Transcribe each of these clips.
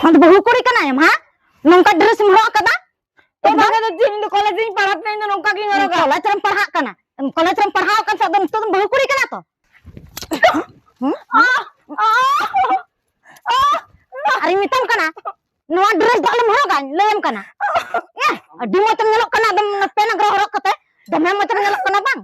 हम तो बहु कुड़ी कना हम हां नोंका ड्रेस हम हरक कदा तो बागा तो दिन कॉलेज में पढ़ात नहीं तो नौका की हरगा कॉलेज रम पढ़ा कना कॉलेज रम पढ़ाओ कन सा तो बहु कुड़ी कना तो अरे मितम कना नोआ ड्रेस दालम हरगा लेम कना ए अडी मोतम नेलो कना दम पेन ग्रह हरक कते दमे मोतम नेलो कना बांग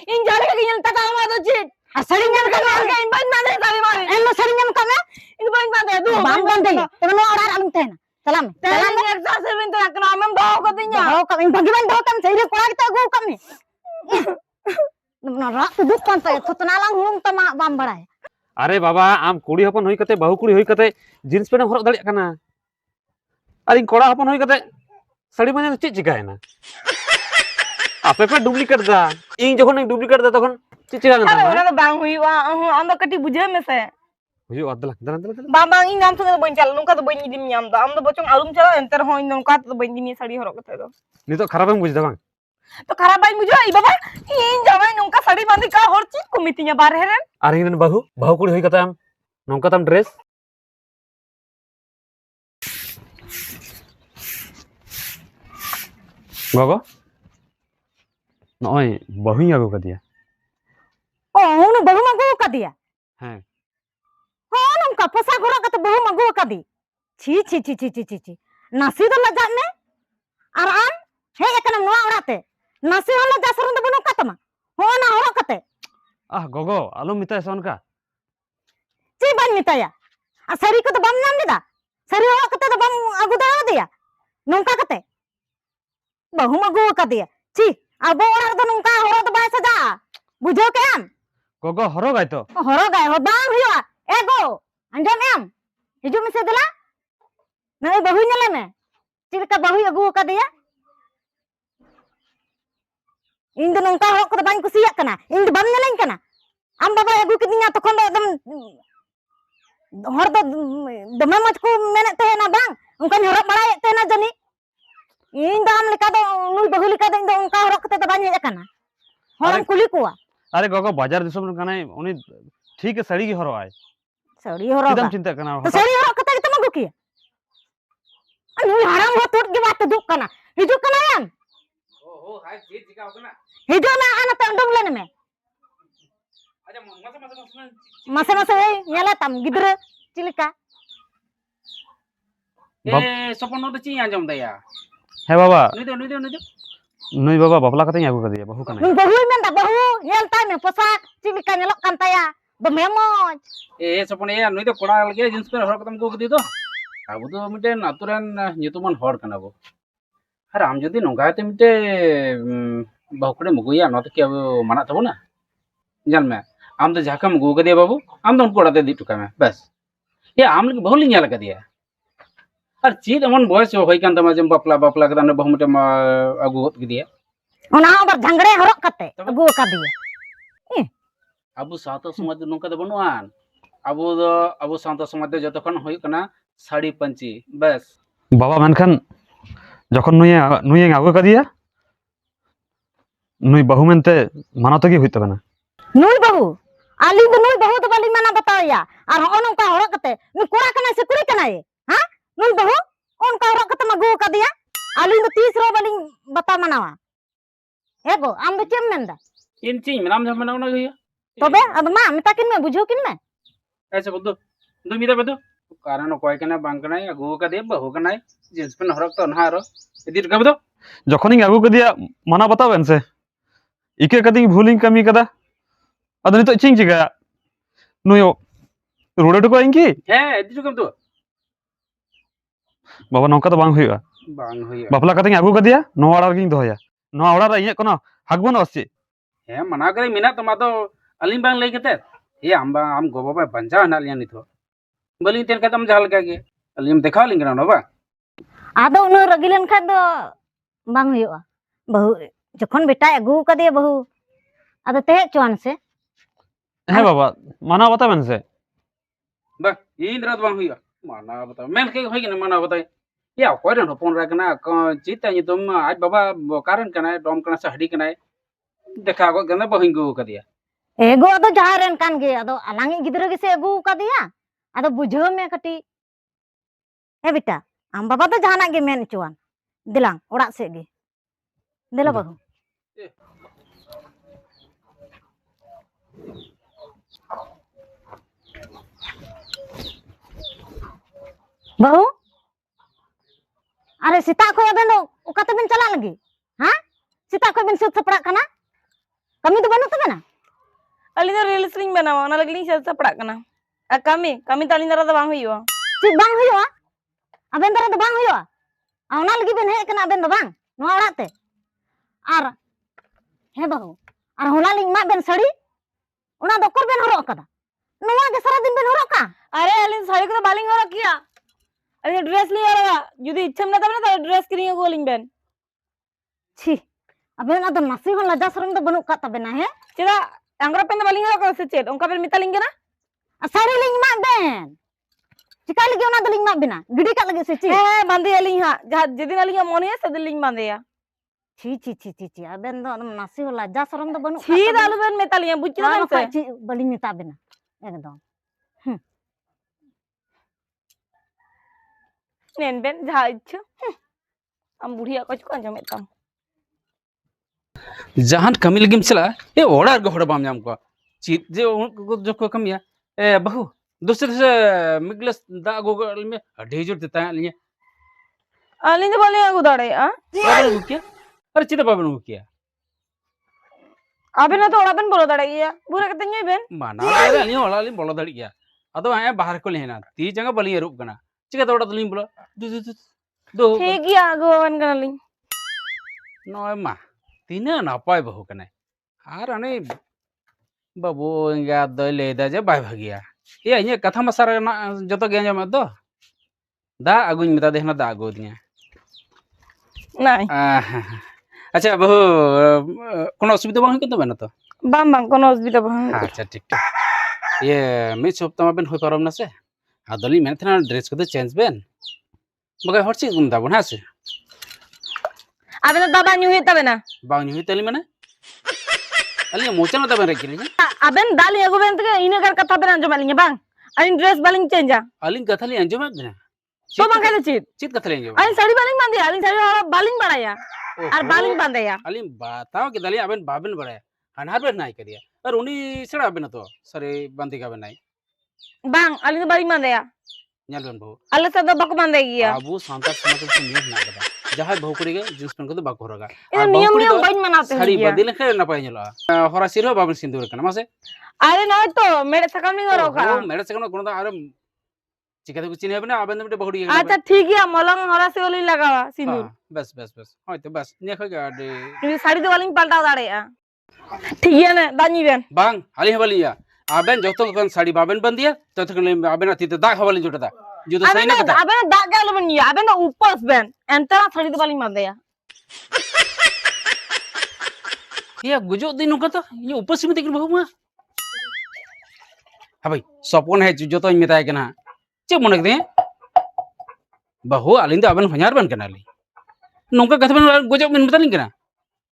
इन जाले के इन तक आमा तो चीट असड़ी नेम कना के इन बन माने सारी मारे एन सड़ी नेम कना इन बन माने दो बांग बंदे तो नो ऑर्डर अलम तेना सलाम तेरा एक सा से बिन तो कना हम बाव को दिया हो कम भगवान दो तम सही कोड़ा के गो कम न रात दुख कन पे थुतना लांग हुम तमा बाम बड़ाय अरे बाबा आम कुड़ी हपन होई कते बहु कुड़ी होई कते जींस पैंट हरक दाड़िया कना अरे कोड़ा हपन होई कते साड़ी बांधे चे चिकायना आपे पे डुप्लीकेट दा इन जखन डुप्लीकेट दा तखन चे चिका अरे गन ओना तो बांग हुईवा हम तो कटी बुझे में से हुजु अदला दला दला बांग बांग इन नाम से बन चल नुका तो बन इदिम याम दा हम तो बचों आलुम चला एंतर हो इन नुका तो बन दिनी साड़ी हरक कते दो नितो खराब हम बुझदा बांग तो खराब बाई मुझे आई बाबा इन जमाई नुका साड़ी बांधी का हर चीज को मितिया बाहर है अरे इन बहु कुड़ी होई कते आम नौका तम ड्रेस बाबा नय बहु आगो कदिया ओ नु बहु मगो का दिया हां हो नमका पोसा घोड़ा का तो बहु मगो का दी छी छी छी छी छी छी नासी दो लजा में और आम हे एकन नोआ उड़ाते नासी हो लजा सरन दबनो कतमा हो ना हो कते गोगो आलू मिता सोनका ची बन मिताया आ सरी को तो बम नाम दिदा सरी हो कते तो बम अगु दा दिया नोंका कते बहु मगो का दिया छी अब ओड़ा तो नोंका हो तो बाय सजा बुझो के हम गोगो हरो गाय तो हरो गाय हो बांग हुआ एगो अंजम एम हिजु में से दिला नहीं बहु नेले में चिलका बहु अगु का दिया इन दो नोंका हो को बांग कुसिया कना इन दो बम नेलेन कना आम बाबा अगु किदिया तखन दो एकदम हर दो दमे मत को मेने ते ना बांग उनका हरक बड़ाय ते ना जनी इन दाम लेका दो नुई बहु लेका दो इन दो उनका हरक ते बांग हे कना हरम कुली कुआ अरे गोगो बाजार दिसम कनाय उनी ठीक है साड़ी की हरो आय सड़ी हरो किदम चिंता कना तो सड़ी हरक कते तम अगु किया नुई हराम हो टूट के बात दुख कना हिजु कना हम ओ हाय जे चिका होना हिजु ना आना ते अंडम लेने में अच्छा मसे मसे nyala tam gidra cilika सपन तो ची आंजम दया है बाबा नुई नुई बाबा बापला कते आगु कदिया बहु कना nun bahu men da bahu nyel tay me posak cilika nyelok kan taya bememoj ए सपन ए नुई तो कोड़ा लगे जींस पे हर कदम को कदी तो अब तो मिटे नातुरन नितुमन हर कना बो अरे आम जदी नोंगा ते मिटे बहुकड़े मुगुया न तो के मना तबो ना जान में आम तो जाका मुगु कदिया बाबू आम तो उनको कोड़ा दे दी टुका में बस ये आम लगे बहु लिया लगा दिया और चीज अमन बॉयस होई कान तमा जम बापला बापला कदा बहु मिटे अगु होत कदिया ona bar jangre horok kate agu ka dia Abu सातो समाज नोंका दो बनुआन अबु सातो समाज जतो खन होय कना साड़ी पंची बस बाबा मेनखान जखन नुई आगु कदिया नुई बहु मेनते मानतो की होय तबना nui bahu ali do nui bahu to bali mana bataya ar ono ka horok kate nu kura kana se kuri kana ye ha nui bahu on ka horok kate magu ka dia ali do 30 ro bali bata manawa ego am do chem menda इन ची नाम जम बनावना गया tobe ab ma mitakin me bujho kin me ऐसे बोल दो मिदा बदो कारण कोई कना बांग कना अगु का दे बहु कना जींस पे हरक तो नहारो इदिर का बदो जखन आगु कदिया माना बतावेन से इके कदी भूलिंग कमी कदा अद नितो चिंग चिगा नुयो रोडे टको इंकी है इदिर का बदो बाबा नौका तो बांग हुआ बांग होया बापला कते आगु कदिया नो वाड़ा गिंग दोया नो वाड़ा रे इया कोनो हक बनो असि है मना करे मिना तमा तो अलिम बांग लई कते ये आम गो बाबा बंजा हना लिया नितो बलिंग तेन कदम जाल का के अलिम देखा लिंग ना बा ado unu ragilen kha do bang huyuga bahu jokhon beta agu ka dia bahu ado te chuan se है बाबा माना बतावेन से बा इन रात बांग होया माना बता मेन के होय के माना बता या कोई रन फोन रा कना चिता नि तुम आज बाबा कारण कना डोम कना से हडी कना देखा को गना बहिंगो का दिया ego ado jaharen kan ge ado alangi gidra ge se agu ka dia ado bujho me kati हे बेटा आम बाबा तो जहाना गे मेन चुआन दिलांग ओड़ा से गे दिला बाबू बाबू अरे सीता को अबेन ओका तबेन चला लगी हां सीता को बेन सत सपड़ा कना कमी तो बनु तबेना अली तो रील्स लिंग बनावा ना लगली से सपड़ा कना आ कमी ताली दरा तो बांग हुईवा चीज बांग हुआ अबेन दरा तो बांग हुआ आउना लगी बेन हे कना अबेन दो बांग नोआ ओड़ाते आर हे बाबू आर होला लिंग मा बेन सड़ी ओना दोकर बेन हरो कदा नोआ के सारा दिन बेन हरो का अरे अली साड़ी को तो बालिंग हो रखिया अरे ड्रेस नहीं आ रहा यदि इच्छा में तब ना तो ड्रेस किरिंग को लिंग बेन छी अबेन अद नसी हो लजा शरम दो बनु का तबेना हे चेदा अंगरा पेन बालिंग हो से चेद उनका पेन मिता लिंग ना साड़ी लिंग मा बेन चिका लगी ओना दलिंग मा बिना गिडी का लगे से ची ए बांधे अली हां जहां जेदिन अली मोने है सदिन लिंग बांधे या छी छी छी छी छी अबेन दो नसी हो लजा शरम दो बनु छी दालू बेन मिता लिंग बुच्ची ना से छी बलिंग मिता बिना एकदम नेन बेन जहां इच्छा हम बुढ़िया को चुका जमे तम जहान कमी लगिम चला ए ओड़ा ग होड़ बाम नाम को चीत जे जो को कमिया ए बहु दूसरे से मिगलस दा गोगल में अढ़े जोर देता है लिए अली तो बोले आगु दाड़े आ बाबन क्या अरे चिता बाबन क्या अबे ना तो ओड़ा बेन बोलो दाड़े या बुरा कते न्यू बेन माना अरे अली ओड़ा अली बोलो दड़ी गया अदो आए बाहर को लेना ती जगह बली रूप कना चिका तोड़ा दलिम बोलो दो ठीक ही आगु वन कनली नय मा तीना नापाय बहु कने आर अने बाबू इंगा दले दा जे बाय भागिया ए इने कथा मसार जतो गे जम दो दा आगुኝ मेता देहना दा आगु दिया नहीं अच्छा बहु कोनो असुविधा बांग के तो बना तो बाम बाम कोनो असुविधा बांग अच्छा ठीक ठीक ये मी सप्ताह में बेन होय परम ना से आदली में थना ड्रेस को तो चेंज बेन मगे हरची गुमदा बना से अबे तो दबा न्यू हिता बेना बांग हुई तली माने अली मोचन तबे रे किली अबेन दाली आगु बेन तके इने कर कथा बेन अंजो मालिंग बांग अइन ड्रेस बालिंग चेंजा अली कथा ली अंजो में तो बांग के चित चित कथा ली अंजो अइन साड़ी बालिंग बांधे अइन साड़ी वाला बालिंग बड़ाया और बालिंग बांधे या अली बताओ कि दली अबेन बाबेन बड़े हनहार बेन नाई करिया और उनी सड़ा बेन तो सरे बंदी का बेन नाई बांग अली तो बालिंग बांधे या nyal ben बहु अल्लाह से तो बक बांधे गया आबू सांता समाज से नियम ना कदा जहां बहु करी गे जींस पेन को तो बाको रगा ये नियम नियम बाइन मनाते साड़ी हैं बदल के ना पाई जला होरा सिरो बाबन सिंदूर कना मासे अरे ना तो मेरे सकम नहीं करो का मेरे से कोनो अरे चिका तो चिने बना आबन में बहुड़ी अच्छा ठीक है मलंग हरा से वाली लगावा सिंदूर बस बस बस होय तो बस ने खगा दे ये साड़ी तो वाली पलटा दाड़े या ठीक है ना दानी बेन बांग हाली हवालिया आबेन जतो कन साड़ी बाबेन बंदिया ततो कन आबेन अति तो दाग हवाली जोटा जुदो सही ना कथा अबे दाग गल बन या अबे ना ऊपर बेन एंतरा साड़ी तो वाली बांधे या ये गुजो दिन को तो ये ऊपर से में देख बहु मा हां भाई सपन है जतो मिताय कना चे मन दे बहु अलिन तो आबेन हजार बन कना ली नोका कथा बन गुजो में मितालिन कना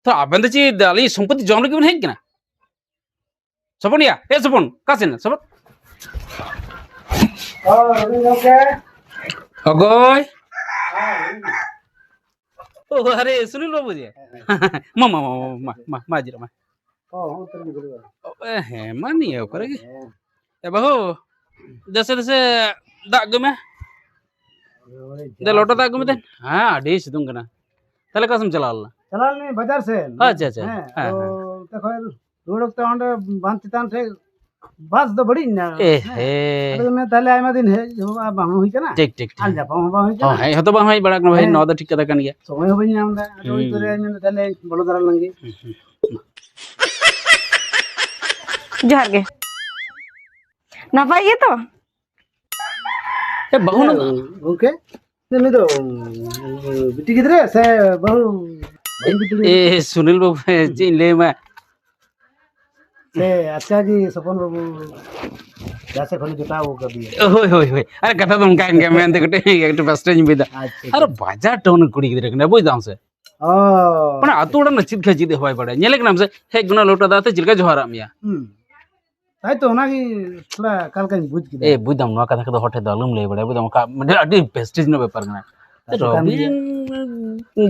तो आबेन तो ची दाली संपत्ति जम लगे बन है कना सपन या ए सपन कासेन सपन अगोय ओ अरे सुनील बाबू जी मामा मामा माजीरा मा हे मानी है करेगी ए बहु जैसे जैसे दाग में दे लोटा दाग में दे हां आडी सिदुंग कना तले कसम चलाल नहीं बाजार से अच्छा अच्छा हां तो देखो रोड तो अंडे बांध चितान से बस तो बड़ी ना ए हे अरे मैं तले आइमा दिन है जो बांग हुई के ना ठीक ठीक आल जा बांग हुई के हां है तो बांग बड़ा भाई नौ द ठीक कदा कन गया समय हो बनी आमदा तो इतरे में तले बड़ो दरा लंगे झार के ना पाइए तो ए बहु न ओके नहीं तो बिटी किधरे से बहु ए सुनील बाबू जी ले मैं से अच्छा जी सपन बाबू जैसे खली जुटा वो कभी होय होय होय अरे कथा तुम कान के मैं देखते एक बस स्टेज में अरे बाजार टाउन कुड़ी गिरे ने बुझ दाम से ओ पण आतुड़ा नचित खची दे होय बड़े नेले के नाम से हे गुना लोटा दाते जिलका जोहारा मिया তাই তো নাকি थोड़ा কালকে আমি বুঝ কিনা ए बुदम नवा कथा कदो हटे दलम ले बड़े बुदम का म्हणजे अडी प्रेस्टीज नो ব্যাপার না রবিন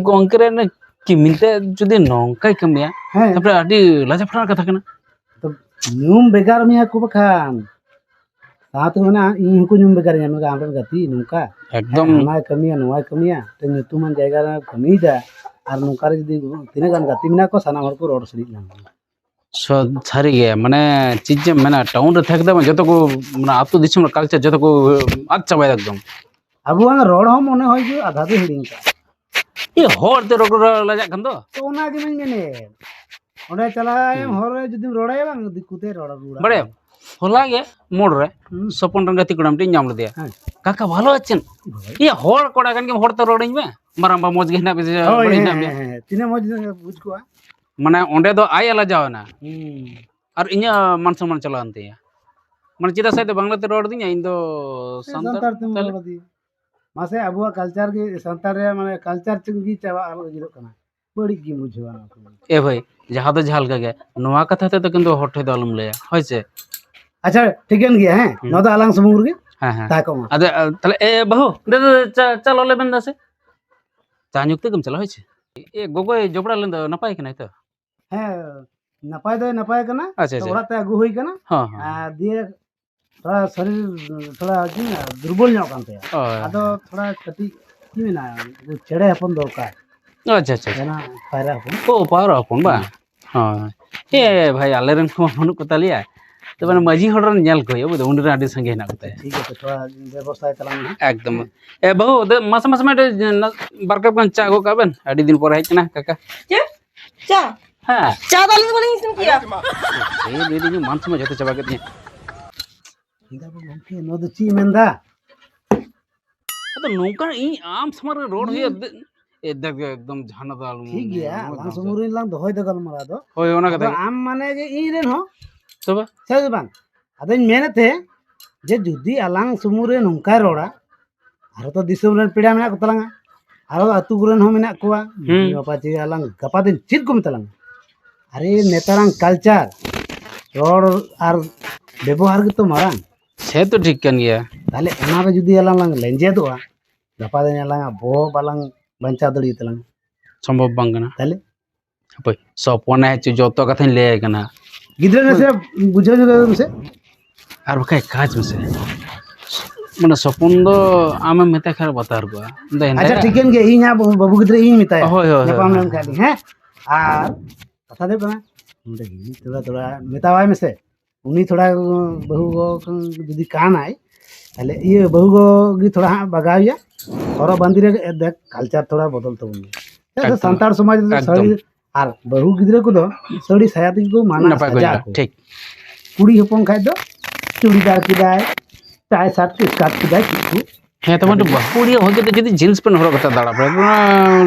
গঙ্করে না কি মিলতে যদি নংকাই কামিয়া হ্যাঁ তারপরে আডি লাজা ফাটার কথা কেনা তো নিয়ম বেগার মিয়া কো বাখান তাতে মানে ই হুকু নিয়ম বেগার জানো গা আমরান গাতি নুকা একদম হামায় কামিয়া নয় কামিয়া তে নিতুমান জায়গা রে কামিদা আর নুকারে যদি তিনে গান গাতি মিনা কো সানা হর কো রড সরি না সারি গে মানে চিজ মানে টাউন রে থাকতে যত কো মানে আতো দিছম কালচার যত কো আচ্ছা ভাই একদম আবুয়ান রড হম মনে হয় যে আধা দে হিডিং কা এ হর তে রগ লাজা কান তো তো ওনা কি মেনে ওনে চালায় হর যদি রড়ায় বাং দিকুতে রড় রুড়া বড়ে হলা গে মোড় রে সপন রঙ্গা তিকুড়াম টি নাম দিয়া হ্যাঁ। কাকা ভালো আছেন এ হর কোড়া কান কে হর তে রড়িং মে মারাম্বা মজ গে না বেজে বড়ি না তিনে মজ বুঝ কোয়া মানে ওন্ডে তো আই আলা যাও না আর ইña মান সম্মান চালা আনতে মানে চিটা সাইতে বাংলাতে রড় দিñ ইন তো संतार সান্তার तुम रड़ दी मासे अबुआ कल्चर के संतार रे माने कल्चर चिंगी चावा आलो जिरो कना बड़ी की बुझवा ना এ ভাই যাহা তো ঝাল কাগে নোয়া কথাতে তো কিন্তু হঠে দলম লয়া হইছে अच्छा ठीक है गया है हम्म। न तो अलंग समुर के হ্যাঁ হ্যাঁ ता को আদে তাহলে এ বহু দে চলো লেবেন দাসে চা নিউক্তি কম চলা হইছে এ গোগো জবড়া লেন নাপাই কি নাই তো है नपाय कना আচ্ছা तो আচ্ছা ओड़ा ते अगु होई कना হ্যাঁ হ্যাঁ आ दिए थोड़ा शरीर थोड़ा की ना दुर्बल नो कांते ও, आदो थोड़ा कति की में ना वो चढ़े अपन दरकार আচ্ছা আচ্ছা है ना पायरा अपन ও পাওয়ার আপন বা হ্যাঁ এ ভাই আলেরেন কো মনু কতালিয়া তো মানে মাঝি হড়র নেল কই বুঝ উন্ডরা আডি সঙ্গে না কতে ठीक है तो थोड़ा व्यवस्था चलाना है একদম এ বহু মাসে মাসে মেটে বারকাপ কান চা গো কাবেন আডি দিন পর হাইছ না কাকা চা হ্যাঁ চা বালিং বালিং ইসম কিয়া এই দুই দিন মান সময় যত চাবা কেতে इधर को गंके नो तो ची मेंदा তো নৌকা ই আম সমার রোড হয়ে এ দেখ একদম ঝানা দাল ठीक है अलंग समुर लांग दोय दगल मरा दो ওই ওনা तो কথা आम माने जे इ रेन हो তবে सही बांग अदन मेनते जे जुदी अलंग समुरे नोंका रोड़ा आरो तो दिसम रेन पिड़ा मेना को तलांगा आरो अतु गुरन हो मेना कोआ बापा ची अलंग गपा दिन चित को तलांगा अरे नेतारांग कल्चर रोड आर व्यवहार के तो मारांग সে তো ঠিক কেন গিয়া ताले ओना रे जुदी अलंग लांग लेंजे दोआ गपा दिन अलंग बो बालंग बंचा दड़ी तलांग সম্ভব বাং না ताले হাপই সপনা হচ্ছে যত কথা লে কেনা गिद्रे ने से बुझे जो से আর বাকাই কাজ মেসে মানে স্বপন দো আমি মেতে খার বাতার গো দেন अच्छा ठीक है के इኛ बाबू गिद्रे इ मिताया হয় হয় नेपाम नाम खाली हैं आर कथा दे बना मुंडे ही थोड़ा थोड़ा मेतावाय में से उनी थोड़ा बहु गो जदी कान आए ताले ये बहु गो गी थोड़ा बगाविया और बंदी रे देख कल्चर थोड़ा बदल तो उनी तो संतार समाज सड़ी आर बहु गिद्रे को दो सड़ी सायाती को माना নাপাই सजा কইলা को ঠিক कुड़ी हपन खाय दो चूड़ीदार की दाय टाई शर्ट की स्कार्ट की दाय किछु হ্যাঁ তোমার বাপুড়ি হইতে যদি জিন্স প্যান্ট হর কথা দাঁড়া পড়ে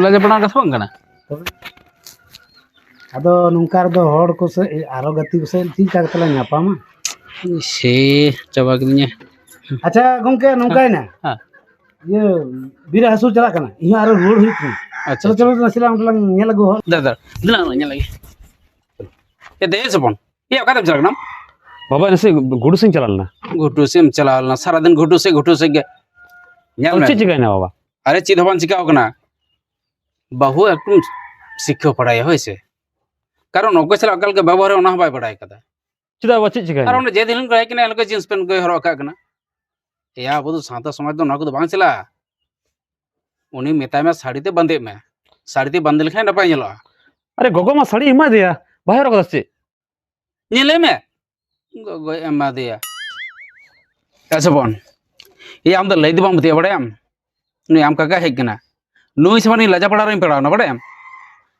লাজা পড়া কথা বাং না आदो नुंकार दो हड़ को से आरो गति को से ठीक ठाक तला न्यापामा সে চাবা কিনে अच्छा गंके नुंकाय ना हाँ। ये बीर हसू चला कना इहा आरो रोड हुई थी আচ্ছা चलो चलो नसिला मतलब ने लगो हो দাদা দিলা না লাগে এ দে স্বপন এ কাদম চালাক না বাবা এসে গুডু সিং চালাল না ঘুটু সেম চালাল না সারা দিন ঘুটু সে গে ᱧᱮᱞ চিট মে চিকাই না বাবা আরে চিদ হবান চিকাও কনা বহু একটু শিক্ষা পড়ায় হয়েছে কারণ ওকে ছেলে অকালকে ব্যবহারে ওনা হবাই পড়ায় কথা চিদা বাবা চিট চিকাই আর ওনে যে দিন কয় কিনা এলকে জিন্স প্যান্ট কই হরকা কনা ইয়া বুদু সাঁতা সমাজ তো নাকু বাং ছিলা উনি মেতায় মে শাড়িতে বাঁধে মে শাড়িতে বাঁধলে খাই না পাই গেল আরে গগো মা শাড়ি ইমা দিয়া বাইরে কথা আছে নিলে মে গই এমা দিয়া কাছে বন এই আম তো লই দিবাম দিয়া বড়ে আম নুই আম কাকা হেক না নুই সমানি লাজা পড়া রে পড়া না বড়ে আম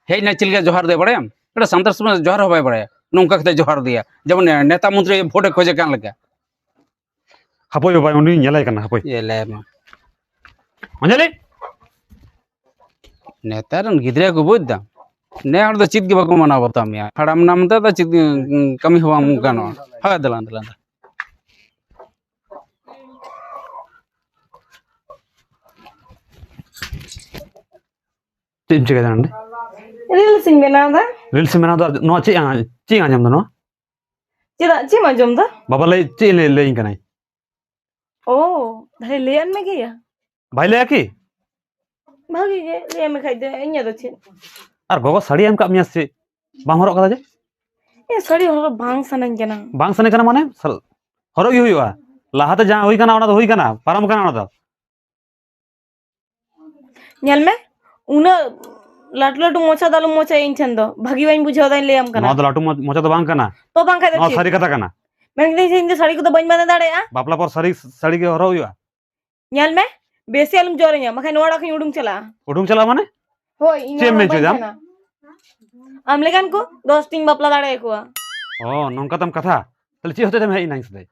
হেই না চিলকে জোহার দে বড়ে আম এটা সান্তার সমাজ জোহার হবাই বড়ে নৌকা কতে জোহার দিয়া যেমন নেতা মন্ত্রী ভোটে খোঁজে কান লাগা হাপই বাবা উনি নেলাই কানা হাপই এলে মা অঞ্জলি नेतारन गिद्रे को बुद्दा ने हर द चित के बको मना बता मिया हड़म नाम ता चित कमी हुआ मुकानो हा दलान दलान চিট চিকাই জানলে রিলস ইং বেনাদা রিলস মেনা দো নো চি আঞ্জাম দো নো Cida cie macam dah? बाबा ले चे ले इन Kanai Oh, dari lian me kia. भाई ले की Bagi ke lian me khai de enya do cie. और गोगो साड़ी एम का मिया से बांग हरक कदा जे Ini sorry orang bang sanang kena. बांग सने कना माने हरक गी हुआ लाहाते जहां हुई कना ओना दो हुई कना पारम कना ओना दो Nyal me, una latu mocha dalu mocha in chendo. Bagi bain bujau dain liam नो kana. दो लाटू मोचा तो बांग कना To bang khai नो de cie. साड़ी कथा कना Men kita ini sorry ko to bain mana dare ah? बापला पर साड़ी साड़ी के हरक हुआ Nyal me, besi alum jorenya. Makai nuara kini udung cela. उठूं चला माने Hoi, ini Ciem orang mencuri bain jam? kena. Amle kan ko 10 ting bapla dare ko. ओ नोंका तम कथा तले ची होते तम हेई नाइस दे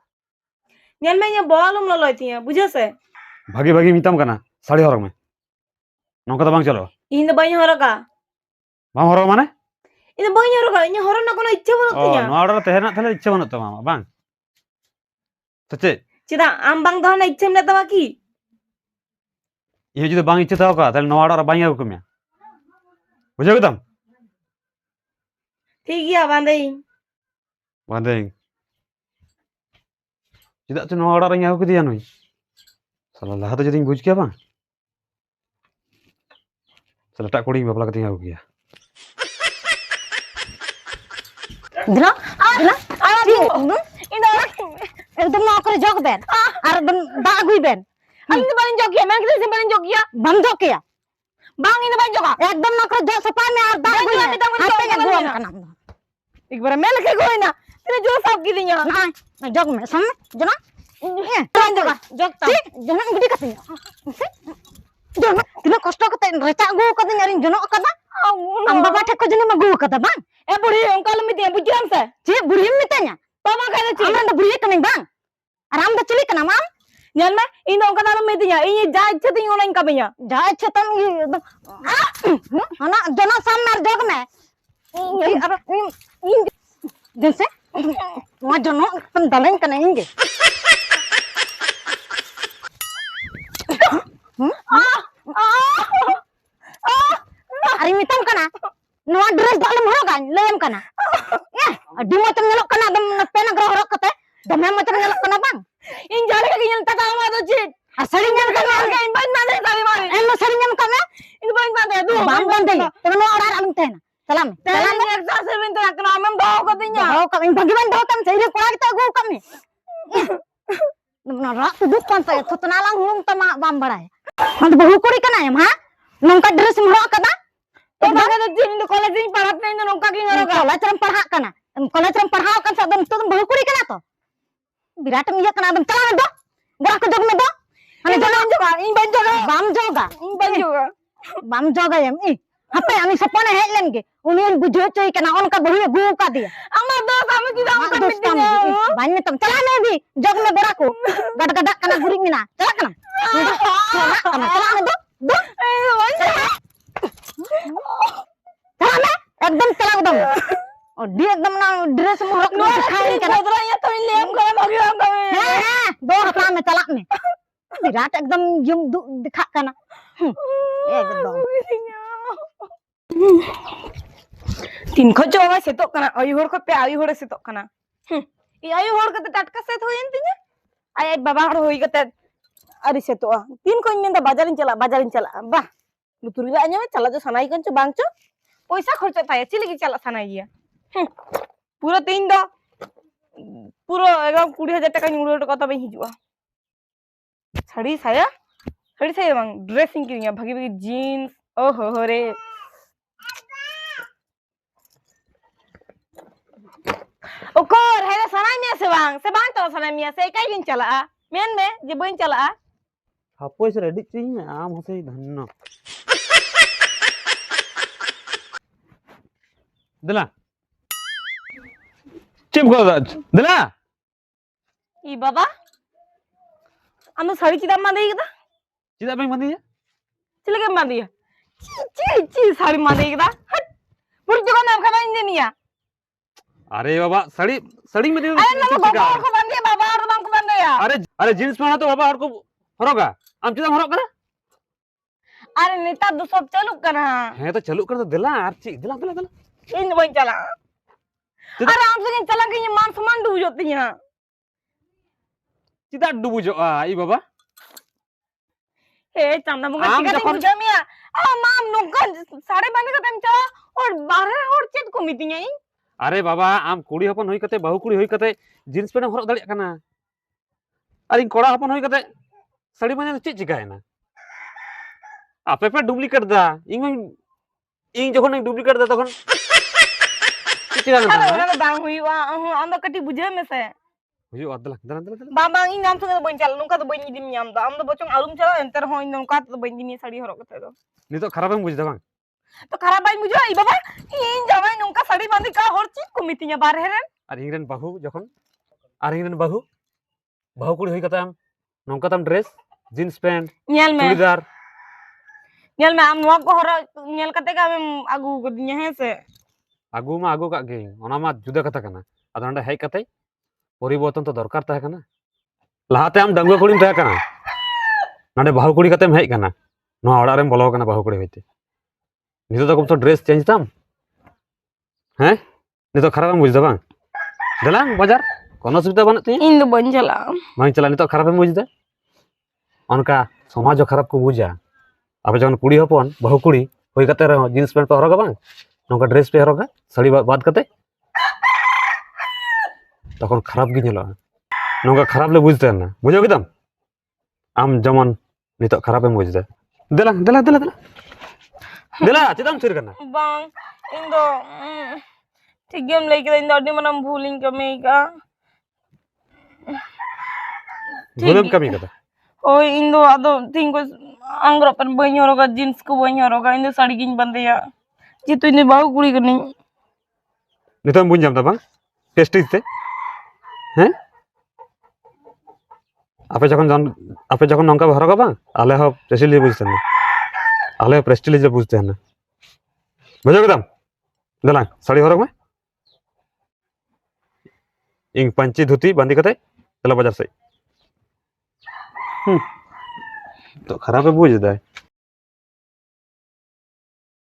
Nyal me nya bolum loloi tia. Bujau se? भागी भागी मितम कना साड़ी हरक में नोंका तो बांग चलो Ini to bain horoka. बांग हरक माने Ini bain horoka. Ini horok na kono ichha banut ओ tia. नो ऑर्डर तेहना थले इच्छा बनत तमा बांग सच्चे Cida am bang doh na ichha mena tawa ki. ये जुदे बांग इच्छा ताव का तले नो ऑर्डर बांग आगु कमिया बुझे गतम ঠিক gila bandai. बांदे चिदा च नो ऑर्डर आगु कदिया नुई साला लहा तो जदिन बुझ के बांग साला टा कोड़ी बापला कति आगु किया दिला दिला Ini एकदम ना करे जग बेन और एकदम दाग हुई Ben ini to bain jok ya. Men kita simpan jok ya. बम जो किया Bang ini bain jok. एकदम ना करे जो सपा में और दाग हुई Jangan minta हाथ पे jangan गुआ minta. का नाम एक बार मैं लेके गई ना. Ini jual sab ki dinya. ना जग में सामने जना Bain jok. Jok ta. जना गडी कते जना तिना कष्ट कते रेचा गु कते यारिन जनो कदा हम बाबा ठे को जने म गु कदा बांग Eh budi ongkal mi dia bujiram se. चे बुढ़ी मितanya Tama kaya ci. आम द बुढ़ी कने बांग आराम द चली कना माम Nyan me ini ongkal dalam mi dinya. Ini jai chati orang kabinya. जाए छतम ये हना जना सामने जग में ये अब जैसे वहाँ जनो तुम दलें कने इंगे अरे मितम कना नवा ड्रेस दालम हरोगान लेम कना अड्डी मोचम nyelok kena dam pena gro horok kate dame mocham nyelok kena bang Ini jari kaki nyel tak sama tu ci. asari nyam kena Ini bain mana tadi mari. em asari nyam kena Ini bain mana tu. bang bang deh temen orang alum teh salam Salam ni eksa sebin tu nak nama bawa katanya. oh kami bagi bang dau tam saya kura kita gua kami na rak duduk pan saya tutunalang hulung tama bam barai man bahu kuri kena em ha nongka dress horok kada तो बागा तो जिन college में पढ़ाते हैं तो नौका की करोगा college में पढ़ा कना कॉलेज में पढ़ाओ कन सदम तो बहु कुड़ी कना तो विराट में ये कना दम चला दो गरा को जग में दो इन बंजोगा इन बंजोगा बाम जोगा इन बंजोगा बाम जोगा एम ई हपे आमी सपने हेज लेन गे उनियन बुझो चोई कना उनका बहु गु का दिया अमर दोस्त हमें की दाम कर दोस्त बाइन में तम चला में भी जग में बरा को गडगडा कना गुरी मिना चला कना चला में दो चला में एकदम चला एकदम और डी एकदम ना ड्रेस में हरक में खाई कना ये तो इन लेम कर भागी हम कमे दो हफ्ता में चला में विराट एकदम युम दिखा कना एकदम तीन खो जोगा से तो कना आयु होड़ को पे आयु होड़ से तो कना ये आयु होड़ को टटका से तो इंतिnya ay baba hoड़ होई कते अरे से तो तीन को मिंदा बाजारिन चला बा लुतुरी ला anya चला जो सनाई कन बांग चो पैसा खर्च थाय चिली की चला सनाई गया पूरा तीन दो पूरा एकदम 20,000 টাকা নিউরো কত বে হিজুয়া শাড়ি সায়া বাং ড্রেসিং কিনিয়া ভাগি ভাগি জিন্স ওহো রে Okor, hera sanai mia sebang to sanai mia se kai din chala men me je bain chala हापोय से रेडी चाहिए मैं आम होते ही धन्नो दिला चिप को दिला i baba am sari chidam mande ikda चिदा बैंक बंदी है chile ke mande chi sari mande ikda pur joga nam khaba injiniya अरे बाबा साड़ी साड़ी में अरे ना baba ko bande baba और bang ko bande ya अरे जींस पहना तो बाबा और को हरोगा आम चिदा हरोग करा अरे नेता दो सब चालू करा है तो चलू कर तो दिला आरची दिला इन bain chala अरे आम संगे चला के मान सम्मान डूबो तिया चिदा डुबुजोआ आई बाबा हे चांदा मुंगा आम चिका जखन- बुझा मिया आ माम नोका साड़े बांधे का टाइम चला और बाहर और चेत को मितिया इन अरे बाबा आम कुड़ी हपन हुई कते बहु कुड़ी हुई कते जींस पैंट हरक दाड़िया कना अरे कोड़ा हपन हुई कते साड़ी बांधे चेक चिकायना आपे पे डुप्लीकेट दा इन जखन डुप्लीकेट दा तखन चिका अरे ना ओना बांग हुईवा आम द कटी बुझे में से हुई अदला दला दला बांग बांग इन आम संगे बन चल नुका तो बन दिमी आम द बचंग आलुम चला एंतर हो इन नुका तो बन दिमी साड़ी हरक कते दो नितो खराब हम बुझदा बांग तो खराब बाई मुझे ई बाबा इन जावाई नुका साड़ी बांधे का और चीज को मितिया बाहर है আর ইংরেন বাহু যখন আর ইংরেন বাহু বাহু কুড়ি হই কাতাম নঙ্কাতাম dress jeans pant nyel me churidar nyel me am nuwa ko hora nyel kate ka am agu ko dinya he se আগু মা আগু কাক গে অনা মা জুদা কথা কানা আদা নডে হেই কাতে পরিবর্তন তো দরকার তাহে কানা লাহাতে আম ডাঙ্গুয়া কুড়িম তাহে কানা নডে বাহু কুড়ি কাতেম হেই কানা নোয়া অড়ারেম বলো কানা বাহু কুড়ি হইতে নিতো তো তো ড্রেস চেঞ্জ তাম হ্যাঁ নিতো খারাপ বুঝদা বাং দেলাম বাজার কোনো অসুবিধা বানাত তুই in do ban jala মাই চালা নিতো খারাপ বুঝদা অনকা সমাজ খারাপ কো বুঝা আবে যখন কুড়ি হপন বাহু কুড়ি হই কাতে জিন্স প্যান্ট পে হরগা বাং নঙ্কা ড্রেস পে হরগা শাড়ি বাদ কাতে তখন খারাপ গি নিলো নঙ্কা খারাপ লে বুঝতে না বুঝো কিদাম আম যেমন নিতো খারাপ বুঝদা দেলা দেলা দেলা দেলা দেলা চিদাম চুরি করনা bang in do ঠিক game lagi kita in do di mana bhuling kami ka ভুলেম কামি কথা oh in do ado tingko angro pan banyo roga jeans ko banyo roga in do sari gin bande ya jitu ini bau kuri kani নিতো বুঝ জামতা বাং পেস্টিজতে হ্যাঁ আপে যখন নঙ্কা হরগা বাং আলে হ প্রেস্টিজ বুঝতে না আলে প্রেস্টিজ বুঝতে না বুঝো কিদাম দেলা শাড়ি হরগ মে इंग पंची धोती बांधी कते चला बाजार से तो खराब है बुझ दे